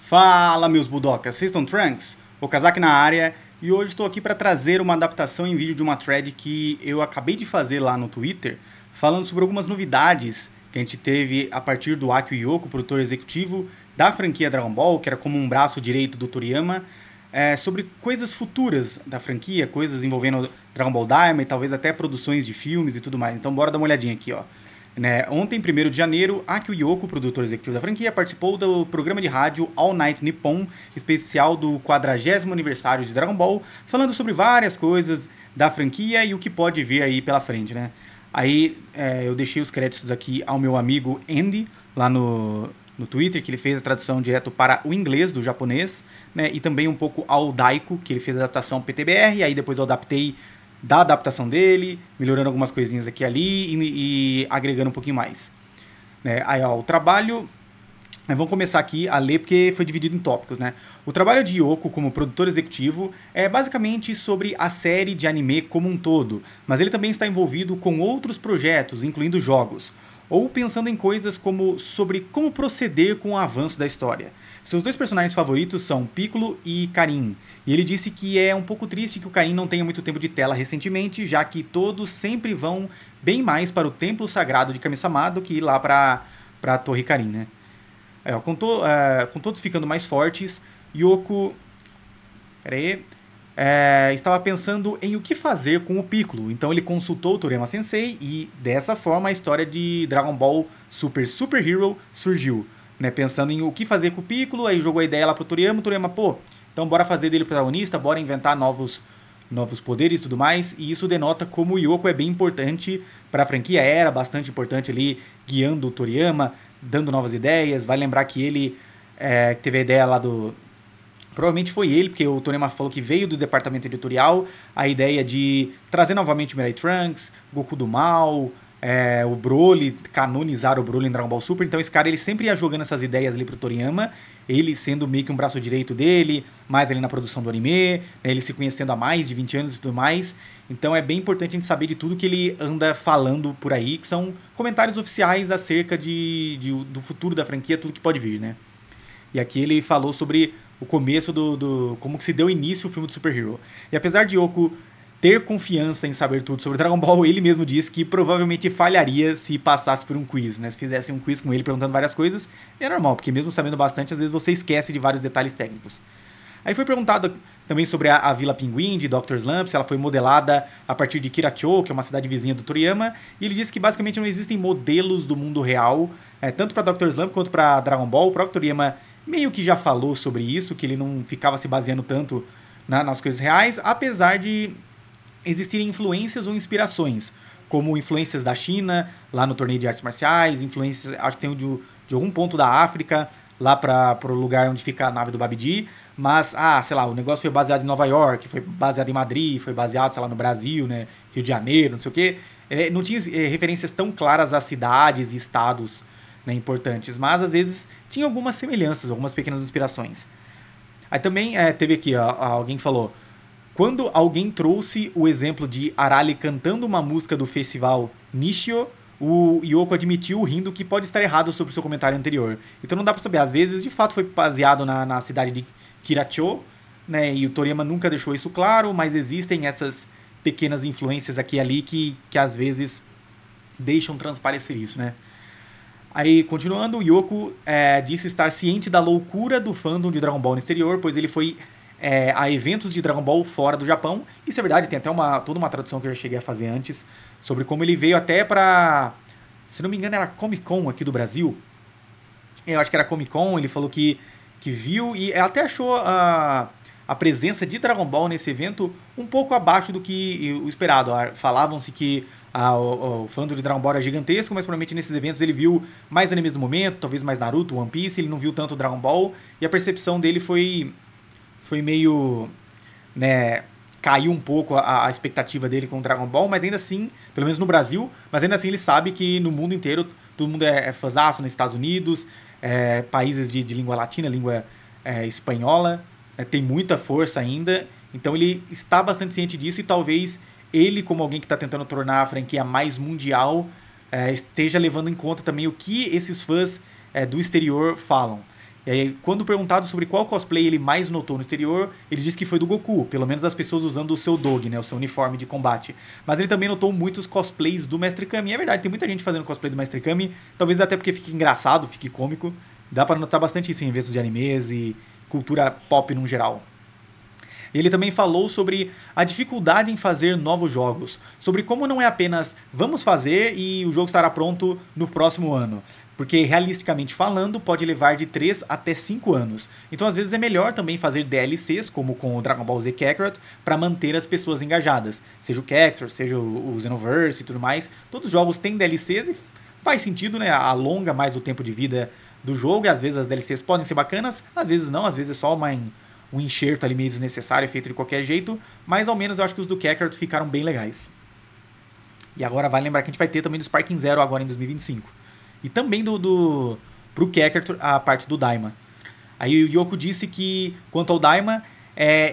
Fala, meus budocas, vocês estão Trunks? O Kazak na área, e hoje estou aqui para trazer uma adaptação em vídeo de uma thread que eu acabei de fazer lá no Twitter, falando sobre algumas novidades que a gente teve a partir do Akio Yoko, produtor executivo da franquia Dragon Ball, que era como um braço direito do Toriyama, sobre coisas futuras da franquia, coisas envolvendo Dragon Ball Daima e talvez até produções de filmes e tudo mais. Então bora dar uma olhadinha aqui, ó. Né? Ontem, 1º de janeiro, Akio Yoko, produtor executivo da franquia, participou do programa de rádio All Night Nippon, especial do 40º aniversário de Dragon Ball, falando sobre várias coisas da franquia e o que pode vir aí pela frente, né? Aí eu deixei os créditos aqui ao meu amigo Andy, lá no Twitter, que ele fez a tradução direto para o inglês do japonês, né? E também um pouco ao Daiko, que ele fez a adaptação PTBR, aí depois eu adaptei da adaptação dele, melhorando algumas coisinhas aqui e ali e agregando um pouquinho mais. Né? Aí, ó, o trabalho... Vamos começar aqui a ler porque foi dividido em tópicos, né? O trabalho de Yoko como produtor executivo é basicamente sobre a série de anime como um todo, mas ele também está envolvido com outros projetos, incluindo jogos, ou pensando em coisas como sobre como proceder com o avanço da história. Seus dois personagens favoritos são Piccolo e Karin, e ele disse que é um pouco triste que o Karin não tenha muito tempo de tela recentemente, já que todos sempre vão bem mais para o templo sagrado de Kami-sama do que ir lá para a Torre Karin, né? Com todos ficando mais fortes, Yoko estava pensando em o que fazer com o Piccolo. Então ele consultou o Toriyama Sensei e dessa forma a história de Dragon Ball Super Hero surgiu. Né, pensando em o que fazer com o Piccolo, aí jogou a ideia lá pro Toriyama, pô, então bora fazer dele protagonista, bora inventar novos poderes e tudo mais, e isso denota como o Yoko é bem importante para a franquia, era bastante importante ali, guiando o Toriyama, dando novas ideias. Vai lembrar que ele teve a ideia lá do... Provavelmente foi ele, porque o Toriyama falou que veio do departamento editorial a ideia de trazer novamente o Mirai Trunks, Goku do Mal, o Broly, canonizar o Broly em Dragon Ball Super. Então esse cara ele sempre ia jogando essas ideias ali pro Toriyama, ele sendo meio que um braço direito dele, mais ali na produção do anime, né, ele se conhecendo há mais de 20 anos e tudo mais. Então é bem importante a gente saber de tudo que ele anda falando por aí, que são comentários oficiais acerca do futuro da franquia, tudo que pode vir, né? E aqui ele falou sobre o começo como que se deu início o filme do Super Hero. E apesar de Yoko ter confiança em saber tudo sobre Dragon Ball, ele mesmo disse que provavelmente falharia se passasse por um quiz, né? Se fizesse um quiz com ele perguntando várias coisas, é normal, porque mesmo sabendo bastante, às vezes você esquece de vários detalhes técnicos. Aí foi perguntado também sobre a Vila Pinguim, de Dr. Slump, se ela foi modelada a partir de Kiracho, que é uma cidade vizinha do Toriyama, e ele disse que basicamente não existem modelos do mundo real, tanto para Dr. Slump quanto para Dragon Ball. O próprio Toriyama meio que já falou sobre isso, que ele não ficava se baseando tanto nas coisas reais, apesar de existirem influências ou inspirações, como influências da China, lá no torneio de artes marciais, influências, acho que tem de algum ponto da África, lá para o lugar onde fica a nave do Babidi, mas, sei lá, o negócio foi baseado em Nova York, foi baseado em Madrid, foi baseado, sei lá, no Brasil, né, Rio de Janeiro, não sei o quê. Não tinha referências tão claras a cidades e estados, né, importantes, mas às vezes tinha algumas semelhanças, algumas pequenas inspirações. Aí também teve aqui, ó, alguém falou: quando alguém trouxe o exemplo de Arali cantando uma música do festival Nishio, o Yoko admitiu rindo que pode estar errado sobre o seu comentário anterior. Então não dá pra saber, às vezes de fato foi baseado na cidade de Kiracho, né, e o Toriyama nunca deixou isso claro, mas existem essas pequenas influências aqui e ali que às vezes deixam transparecer isso, né. Aí, continuando, o Yoko disse estar ciente da loucura do fandom de Dragon Ball no exterior, pois ele foi a eventos de Dragon Ball fora do Japão. Isso é verdade, tem até toda uma tradução que eu já cheguei a fazer antes, sobre como ele veio até pra... Se não me engano era Comic Con aqui do Brasil. Eu acho que era Comic Con, ele falou que viu e até achou a presença de Dragon Ball nesse evento um pouco abaixo do que o esperado. Falavam-se que o fandom de Dragon Ball era gigantesco, mas provavelmente nesses eventos ele viu mais animes do momento, talvez mais Naruto, One Piece, ele não viu tanto Dragon Ball, e a percepção dele foi meio, né, caiu um pouco a expectativa dele com o Dragon Ball, mas ainda assim, pelo menos no Brasil, mas ainda assim ele sabe que no mundo inteiro todo mundo é fãzaço, nos Estados Unidos, países de língua latina, língua espanhola, tem muita força ainda, então ele está bastante ciente disso e talvez ele, como alguém que está tentando tornar a franquia mais mundial, esteja levando em conta também o que esses fãs do exterior falam. E aí, quando perguntado sobre qual cosplay ele mais notou no exterior, ele disse que foi do Goku, pelo menos das pessoas usando o seu Dog, né, o seu uniforme de combate. Mas ele também notou muitos cosplays do Mestre Kami. E é verdade, tem muita gente fazendo cosplay do Mestre Kami, talvez até porque fique engraçado, fique cômico. Dá pra notar bastante isso em eventos de animes e cultura pop no geral. Ele também falou sobre a dificuldade em fazer novos jogos, sobre como não é apenas vamos fazer e o jogo estará pronto no próximo ano. Porque, realisticamente falando, pode levar de 3 até 5 anos. Então, às vezes, é melhor também fazer DLCs, como com o Dragon Ball Z Kakarot, para manter as pessoas engajadas. Seja o Kakarot, seja o Xenoverse e tudo mais. Todos os jogos têm DLCs e faz sentido, né? Alonga mais o tempo de vida do jogo. E, às vezes, as DLCs podem ser bacanas, às vezes não. Às vezes é só um enxerto ali meio desnecessário, feito de qualquer jeito. Mas, ao menos, eu acho que os do Kakarot ficaram bem legais. E agora, vale lembrar que a gente vai ter também do Sparking Zero agora em 2025. E também pro Kakarot, a parte do Daima. Aí o Yoko disse que, quanto ao Daima,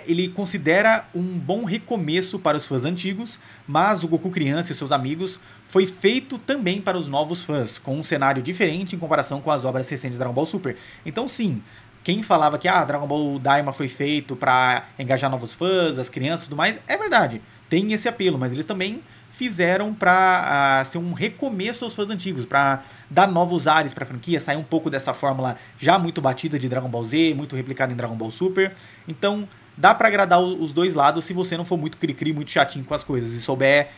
ele considera um bom recomeço para os fãs antigos, mas o Goku criança e seus amigos foi feito também para os novos fãs, com um cenário diferente em comparação com as obras recentes de Dragon Ball Super. Então sim, quem falava que Dragon Ball Daima foi feito para engajar novos fãs, as crianças e tudo mais, é verdade, tem esse apelo, mas eles também fizeram para ser um recomeço aos fãs antigos, para dar novos ares para a franquia, sair um pouco dessa fórmula já muito batida de Dragon Ball Z, muito replicada em Dragon Ball Super. Então, dá para agradar os dois lados se você não for muito cri-cri, muito chatinho com as coisas e souber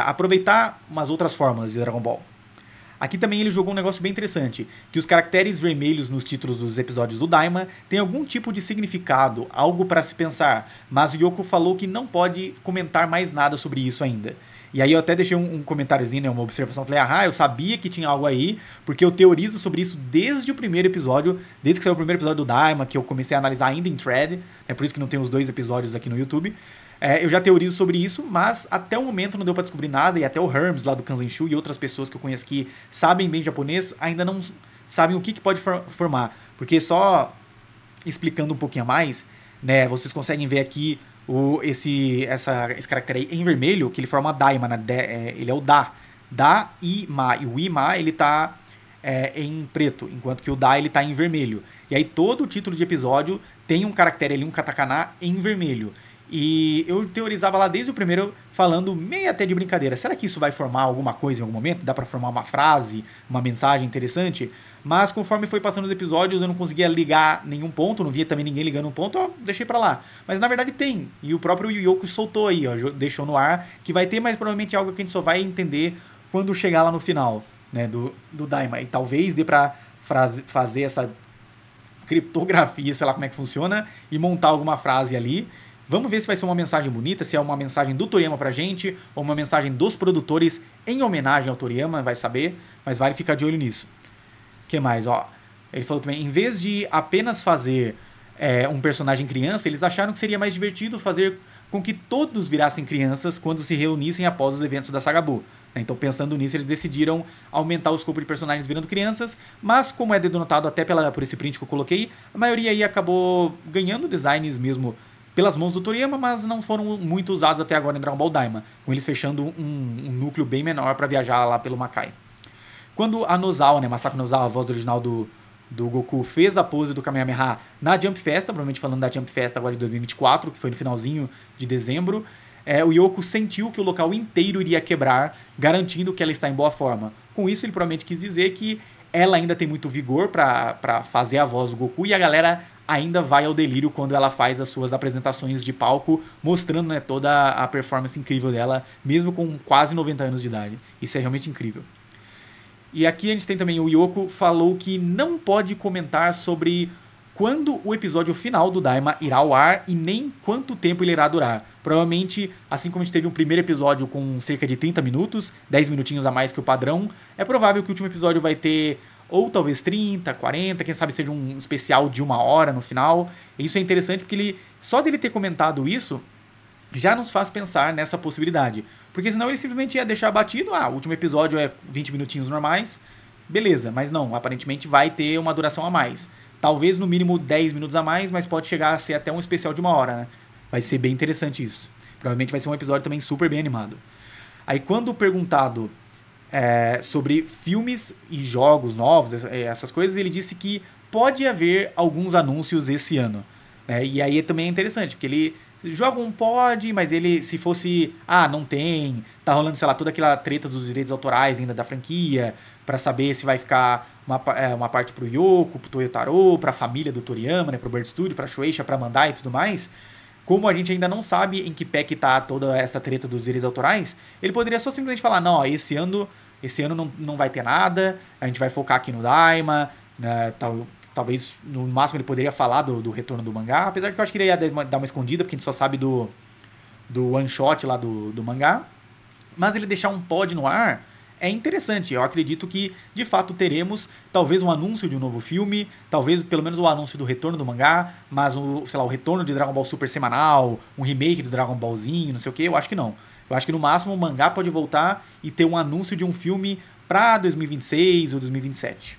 aproveitar umas outras fórmulas de Dragon Ball. Aqui também ele jogou um negócio bem interessante, que os caracteres vermelhos nos títulos dos episódios do Daima têm algum tipo de significado, algo para se pensar, mas o Yoko falou que não pode comentar mais nada sobre isso ainda. E aí eu até deixei um comentáriozinho, né, uma observação, falei, eu sabia que tinha algo aí, porque eu teorizo sobre isso desde o primeiro episódio, desde que saiu o primeiro episódio do Daima, que eu comecei a analisar ainda em thread, é por isso que não tem os 2 episódios aqui no YouTube. Eu já teorizo sobre isso, mas até o momento não deu pra descobrir nada, e até o Hermes lá do Kanzenshu e outras pessoas que eu conheço que sabem bem japonês ainda não sabem o que pode formar. Porque só explicando um pouquinho a mais, né, vocês conseguem ver aqui esse caractere aí em vermelho, que ele forma Daima, né, ele é o Da. Da, I, Ma. E o I, Ma, ele tá em preto, enquanto que o Da, ele tá em vermelho. E aí todo o título de episódio tem um caractere ali, um katakana em vermelho. E eu teorizava lá desde o primeiro, falando meio até de brincadeira. Será que isso vai formar alguma coisa em algum momento? Dá pra formar uma frase, uma mensagem interessante? Mas conforme foi passando os episódios, eu não conseguia ligar nenhum ponto, não via também ninguém ligando um ponto, deixei pra lá. Mas na verdade tem. E o próprio Yoko soltou aí, deixou no ar, que vai ter, mas provavelmente é algo que a gente só vai entender quando chegar lá no final, né, do Daima. E talvez dê pra fazer essa criptografia, sei lá como é que funciona, e montar alguma frase ali. Vamos ver se vai ser uma mensagem bonita, se é uma mensagem do Toriyama pra gente, ou uma mensagem dos produtores em homenagem ao Toriyama, vai saber, mas vale ficar de olho nisso. O que mais? Ele falou também, em vez de apenas fazer um personagem criança, eles acharam que seria mais divertido fazer com que todos virassem crianças quando se reunissem após os eventos da Saga Buu. Então, pensando nisso, eles decidiram aumentar o escopo de personagens virando crianças, mas como é denotado até por esse print que eu coloquei, a maioria aí acabou ganhando designs mesmo pelas mãos do Toriyama, mas não foram muito usados até agora em Dragon Ball Daima, com eles fechando um núcleo bem menor para viajar lá pelo Makai. Quando a Nozawa, né, Masaku Nozawa, a voz original do Goku, fez a pose do Kamehameha na Jump Festa, provavelmente falando da Jump Festa agora de 2024, que foi no finalzinho de dezembro, o Yoko sentiu que o local inteiro iria quebrar, garantindo que ela está em boa forma. Com isso, ele provavelmente quis dizer que ela ainda tem muito vigor para fazer a voz do Goku e a galera ainda vai ao delírio quando ela faz as suas apresentações de palco, mostrando, né, toda a performance incrível dela, mesmo com quase 90 anos de idade. Isso é realmente incrível. E aqui a gente tem também o Yoko falou que não pode comentar sobre quando o episódio final do Daima irá ao ar e nem quanto tempo ele irá durar. Provavelmente, assim como a gente teve um primeiro episódio com cerca de 30 minutos, 10 minutinhos a mais que o padrão, é provável que o último episódio vai ter ou talvez 30, 40, quem sabe seja um especial de 1 hora no final. E isso é interessante porque só dele ter comentado isso já nos faz pensar nessa possibilidade. Porque senão ele simplesmente ia deixar batido, o último episódio é 20 minutinhos normais, beleza, mas não, aparentemente vai ter uma duração a mais. Talvez no mínimo 10 minutos a mais, mas pode chegar a ser até um especial de 1 hora, né? Vai ser bem interessante isso. Provavelmente vai ser um episódio também super bem animado. Aí quando perguntado sobre filmes e jogos novos, essas coisas, ele disse que pode haver alguns anúncios esse ano. Né? E aí também é interessante, porque ele joga um pod, mas ele, se fosse, não tem, tá rolando, sei lá, toda aquela treta dos direitos autorais ainda da franquia, pra saber se vai ficar uma parte pro Yoko, pro Toyotaro, pra família do Toriyama, né, pro Bird Studio, pra Shueisha, pra Bandai e tudo mais. Como a gente ainda não sabe em que pé que tá toda essa treta dos direitos autorais, ele poderia só simplesmente falar, não, ó, esse ano não vai ter nada, a gente vai focar aqui no Daima, né, talvez no máximo ele poderia falar do retorno do mangá, apesar de que eu acho que ele ia dar uma escondida, porque a gente só sabe do one shot lá do mangá. Mas ele deixar um pod no ar é interessante. Eu acredito que de fato teremos talvez um anúncio de um novo filme, talvez pelo menos o anúncio do retorno do mangá, mas o retorno de Dragon Ball Super semanal, um remake do Dragon Ballzinho, não sei o que, eu acho que não. Eu acho que no máximo o mangá pode voltar e ter um anúncio de um filme pra 2026 ou 2027.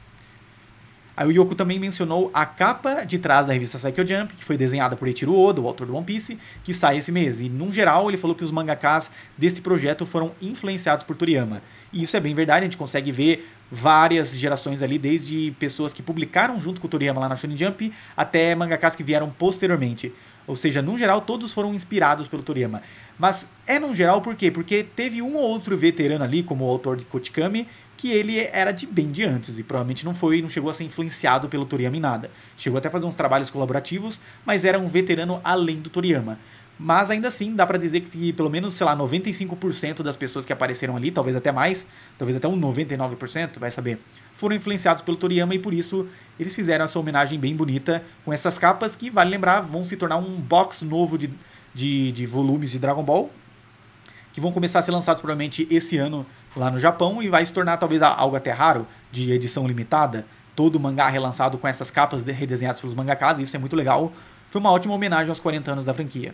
Aí o Yoko também mencionou a capa de trás da revista Psycho Jump, que foi desenhada por Eiichiro Oda, o autor do One Piece, que sai esse mês. E, num geral, ele falou que os mangakas desse projeto foram influenciados por Toriyama. E isso é bem verdade, a gente consegue ver várias gerações ali, desde pessoas que publicaram junto com o Toriyama lá na Shonen Jump, até mangakas que vieram posteriormente. Ou seja, num geral, todos foram inspirados pelo Toriyama. Mas num geral por quê? Porque teve um ou outro veterano ali, como o autor de Kotikami, que ele era bem de antes e provavelmente não chegou a ser influenciado pelo Toriyama em nada. Chegou até a fazer uns trabalhos colaborativos, mas era um veterano além do Toriyama. Mas ainda assim, dá pra dizer que pelo menos, sei lá, 95% das pessoas que apareceram ali, talvez até mais, talvez até um 99%, vai saber, foram influenciados pelo Toriyama e por isso eles fizeram essa homenagem bem bonita com essas capas que, vale lembrar, vão se tornar um box novo de volumes de Dragon Ball, que vão começar a ser lançados provavelmente esse ano lá no Japão e vai se tornar talvez algo até raro, de edição limitada, todo o mangá relançado com essas capas redesenhadas pelos mangakas, e isso é muito legal. Foi uma ótima homenagem aos 40 anos da franquia.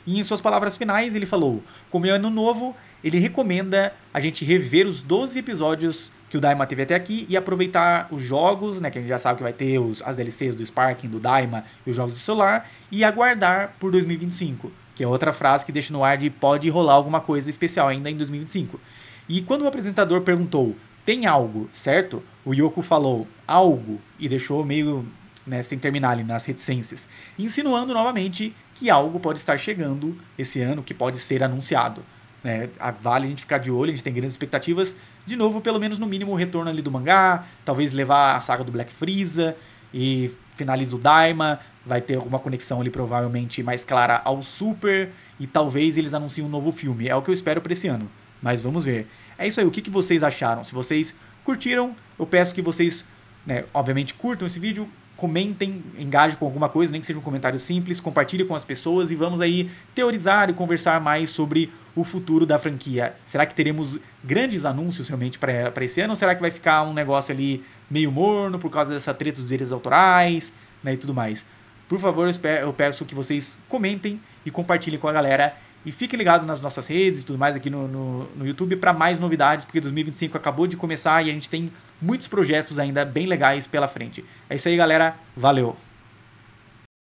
E em suas palavras finais ele falou, como é ano novo, ele recomenda a gente rever os 12 episódios que o Daima teve até aqui e aproveitar os jogos, né, que a gente já sabe que vai ter as DLCs do Sparking, do Daima e os jogos de celular, e aguardar por 2025, que é outra frase que deixa no ar de pode rolar alguma coisa especial ainda em 2025. E quando o apresentador perguntou, tem algo, certo? O Yoko falou, algo, e deixou meio, né, sem terminar ali nas reticências, insinuando novamente que algo pode estar chegando esse ano, que pode ser anunciado. Né? Vale a gente ficar de olho, a gente tem grandes expectativas. De novo, pelo menos no mínimo o retorno ali do mangá, talvez levar a saga do Black Frieza e finaliza o Daima, vai ter alguma conexão ali provavelmente mais clara ao Super e talvez eles anunciem um novo filme. É o que eu espero para esse ano, mas vamos ver. É isso aí, o que vocês acharam? Se vocês curtiram, eu peço que vocês, né, obviamente curtam esse vídeo, comentem, engajem com alguma coisa, nem que seja um comentário simples, compartilhem com as pessoas e vamos aí teorizar e conversar mais sobre o futuro da franquia. Será que teremos grandes anúncios realmente para esse ano ou será que vai ficar um negócio ali meio morno por causa dessa treta dos direitos autorais, né, e tudo mais? Por favor, eu peço que vocês comentem e compartilhem com a galera. E fiquem ligados nas nossas redes e tudo mais aqui no YouTube para mais novidades, porque 2025 acabou de começar e a gente tem muitos projetos ainda bem legais pela frente. É isso aí, galera. Valeu!